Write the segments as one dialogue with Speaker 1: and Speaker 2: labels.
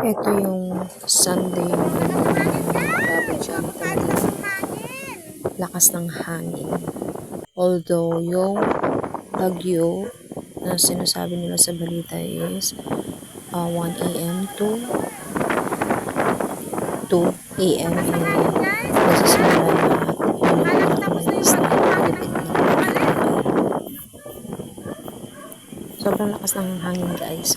Speaker 1: Ito yung Sunday morning. Grabe dyan talaga. Lakas ng hangin. Although yung bagyo na sinasabi nila sa balita is 1 a.m. to 2 a.m. Nagsisimula na yung pinakamalas na higpit ng sobrang lakas ng hangin guys.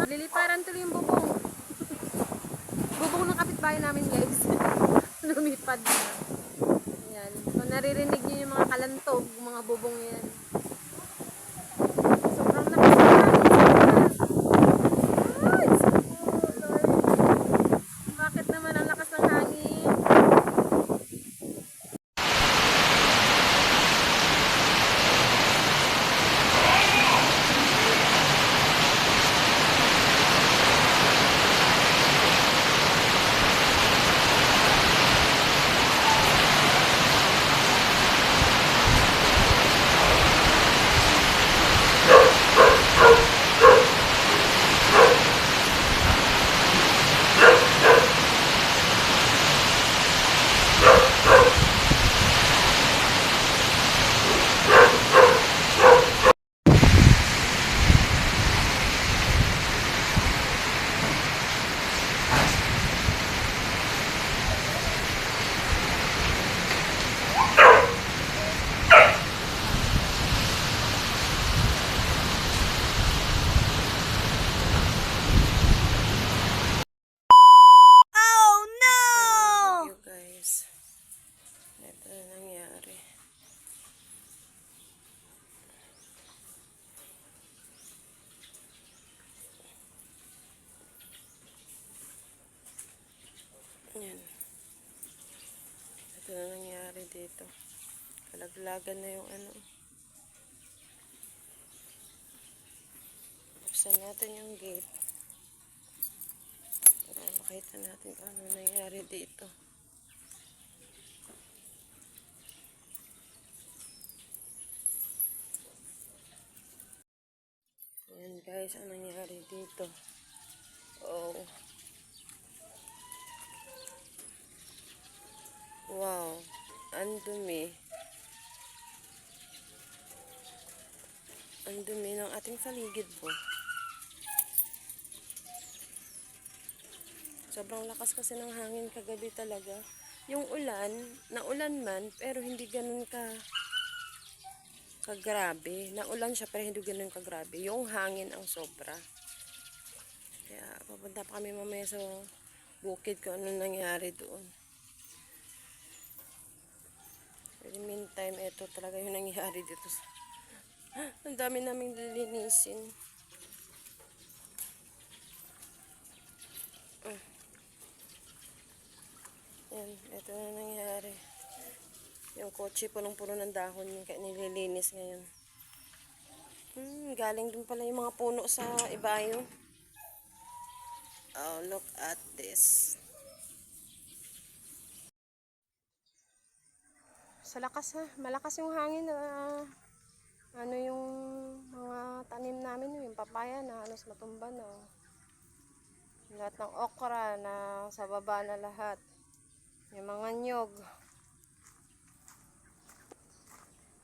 Speaker 2: Liliparan tuloy yung bubong. Bubong ng kapitbahay namin guys. Lumipad na. Ayan. So naririnig niyo yung mga kalantog, mga bubong yan. Sobrang lakas na. Ay, Lord. Bakit naman ang lakas ng hangin?
Speaker 1: Yan. Ito na nangyari dito. Kalaglagan na yung ano. Buksan natin yung gate. Para makita natin kung ano nangyari dito. Yan guys, ang nangyari dito. Oh. Wow, ang dumi. Ang dumi ng ating paligid po. Sobrang lakas kasi ng hangin kagabi talaga. Yung ulan, naulan man, pero hindi ganun kagrabe. Naulan siya, pero hindi ganun kagrabe. Yung hangin ang sobra. Kaya papunta pa kami mamaya sa bukid kung ano nangyari doon. In the meantime, ito talaga yung nangyari dito. Ang dami naming lilinisin. Yan, ito na nangyari. Yung kotse punong-puno ng dahon yung nililinis ngayon. Galing dun pala yung mga puno sa ibayo. Oh, look at this. Sa lakas ha, malakas yung hangin na ano yung mga tanim namin, yung papaya na halos matumba na. Lahat ng okra na sa baba na lahat. Yung mga nyog.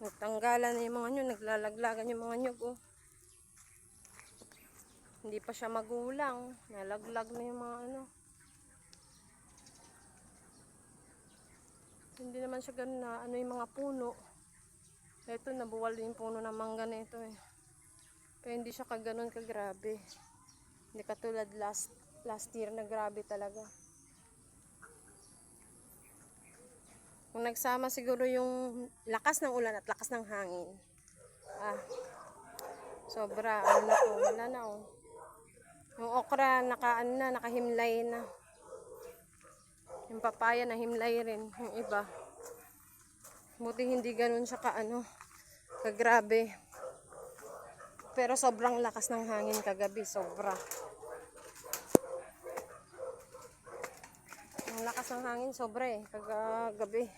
Speaker 1: Nagtanggalan na yung mga nyog, naglalaglagan yung mga nyog oh. Hindi pa siya magulang, nalaglag na yung mga ano. Hindi naman siya ganun na ano yung mga puno. Ito nabuwal yung puno ng mangga na ito eh. Pero hindi siya kaganon kagrabe. Hindi katulad last year na grabe talaga. Kung nagsama siguro yung lakas ng ulan at lakas ng hangin. Sobra ano na po, wala na oh. Yung okra nakahimlay na. Yung papaya na himlay rin, yung iba. Buti hindi ganun siya kagrabe. Pero sobrang lakas ng hangin kagabi, sobra. Ang lakas ng hangin, sobra kagabi.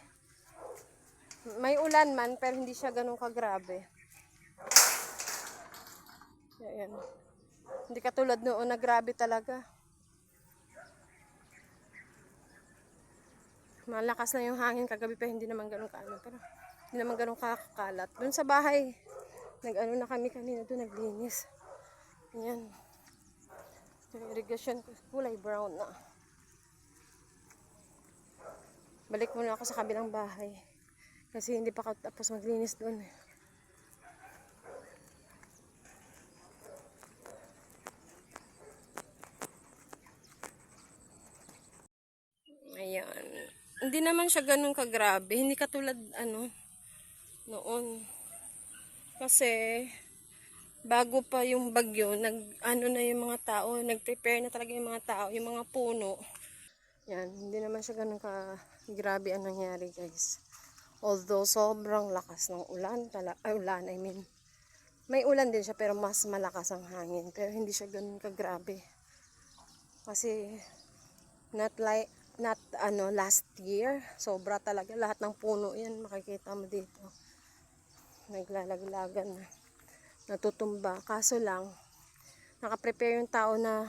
Speaker 1: May ulan man, pero hindi siya ganun kagrabe. Ayan. Hindi katulad noon na grabe talaga. Malakas na yung hangin kagabi pero hindi naman ganun pero hindi naman ganun kakalat. Doon sa bahay, na kami kanina doon, naglinis. Ayan. Yung irrigation kulay brown na. Balik muna ako sa kabilang bahay. Kasi hindi pa tapos maglinis doon. Ayan. Hindi naman siya ganun kagrabe. Hindi katulad noon. Kasi bago pa yung bagyo, na yung mga tao, nag-prepare na talaga yung mga tao, yung mga puno. Yan, hindi naman siya ganun grabe ang nangyari, guys. Although sobrang lakas ng ulan, may ulan din siya pero mas malakas ang hangin, pero hindi siya ganun kagrabe. Kasi not last year, sobra talaga, lahat ng puno yan makikita mo dito. Naglalaglagan na, natutumba. Kaso lang, nakaprepare yung tao na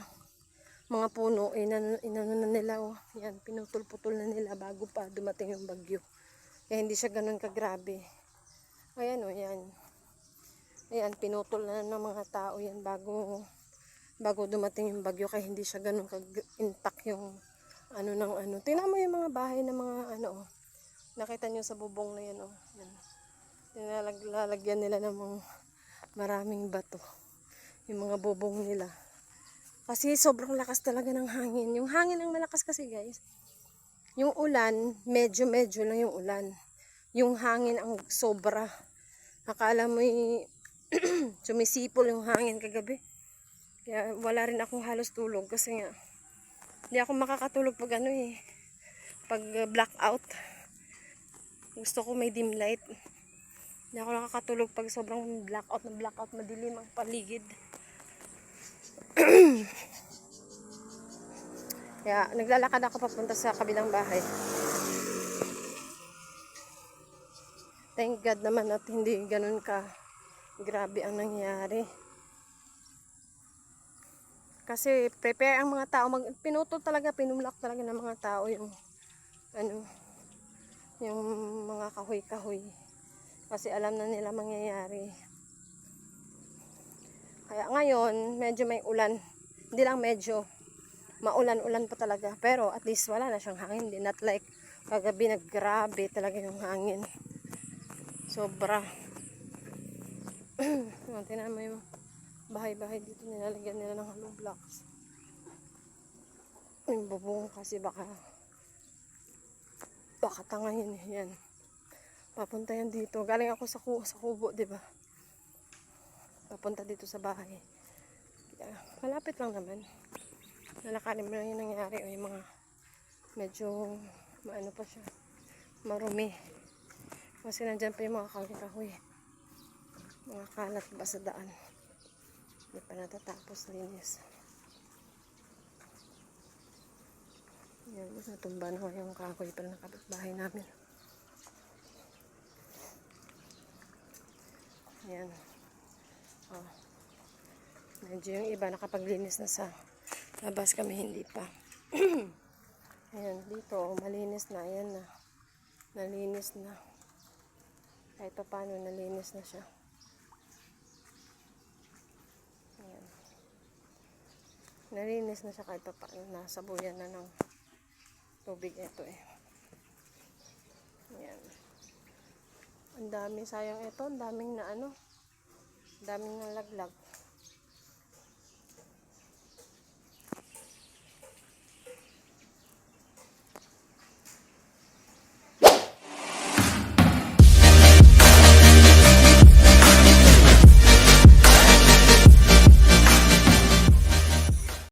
Speaker 1: mga puno, inano na nila, yan, pinutol-putol na nila bago pa dumating yung bagyo. Kaya hindi siya ganun kagrabe. Ayan yan. Ayan, pinutol na ng mga tao yan bago dumating yung bagyo, kaya hindi siya ganun intact yung Tingnan mo yung mga bahay ng mga nakita nyo sa bubong na yan, yan. Nilalagyan nila ng mga maraming bato. Yung mga bubong nila. Kasi sobrang lakas talaga ng hangin. Yung hangin ang malakas kasi, guys. Yung ulan, medyo lang yung ulan. Yung hangin ang sobra. Akala mo sumisipol yung hangin kagabi. Kaya wala rin akong halos tulog kasi nga hindi ako makakatulog pag pag blackout. Gusto ko may dim light. Hindi ako nakakatulog pag sobrang blackout, madilim ang paligid. Kaya naglalakad ako papunta sa kabilang bahay. Thank God naman at hindi ganun grabe ang nangyari. Kasi prepare ang mga tao, pinulak talaga ng mga tao yung yung mga kahoy-kahoy. Kasi alam na nila mangyayari. Kaya ngayon, medyo may ulan. Hindi lang medyo, maulan-ulan pa talaga. Pero at least wala na siyang hangin. Hindi, not like kagabi, naggrabe talaga yung hangin. Sobra. Tingnan mo yung bahay-bahay dito, nilalagyan nila ng hollow blocks. Yung bubong kasi baka tangayin yan. Papunta yan dito. Galing ako sa kubo, diba? Papunta dito sa bahay. Malapit lang naman. Nalakarin mo lang yung nangyari. O yung mga medyo pa siya, marumi. Kasi nandyan pa yung mga kahoy-kahoy. Mga kalat ba sa daan. Hindi pa natatapos linis. Yan, natumba na yung kahoy para ng kapitbahay namin. Yan. Medyo yung iba nakapaglinis na sa labas, kami hindi pa. Ayan, dito malinis na. Ayan na. Nalinis na. Kahit pa paano nalinis na siya. Ayan. Nalinis na siya kahit pa paano. Nasabuyan na ng tubig ito Ayan. Ang dami, sayang ito. Ang daming daming nalaglag.